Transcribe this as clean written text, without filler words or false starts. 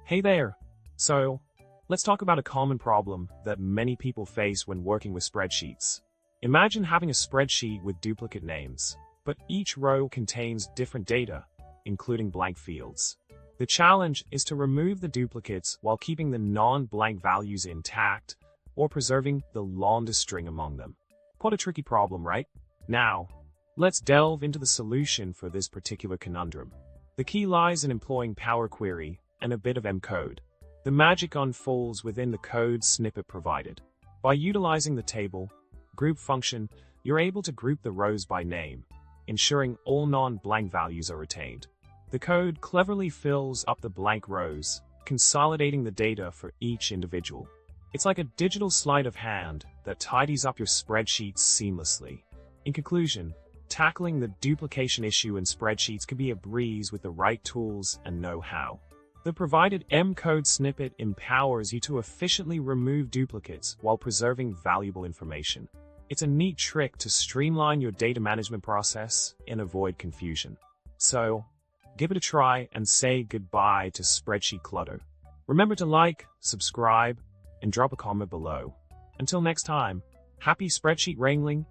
Hey there! So, let's talk about a common problem that many people face when working with spreadsheets. Imagine having a spreadsheet with duplicate names, but each row contains different data, including blank fields. The challenge is to remove the duplicates while keeping the non-blank values intact or preserving the longest string among them. Quite a tricky problem, right? Now, let's delve into the solution for this particular conundrum. The key lies in employing Power Query and a bit of M-code. The magic unfolds within the code snippet provided. By utilizing the table group function, you're able to group the rows by name, ensuring all non-blank values are retained. The code cleverly fills up the blank rows, consolidating the data for each individual. It's like a digital sleight of hand that tidies up your spreadsheets seamlessly. In conclusion, tackling the duplication issue in spreadsheets can be a breeze with the right tools and know-how. The provided M-code snippet empowers you to efficiently remove duplicates while preserving valuable information. It's a neat trick to streamline your data management process and avoid confusion. So, give it a try and say goodbye to spreadsheet clutter. Remember to like, subscribe, and drop a comment below. Until next time, happy spreadsheet wrangling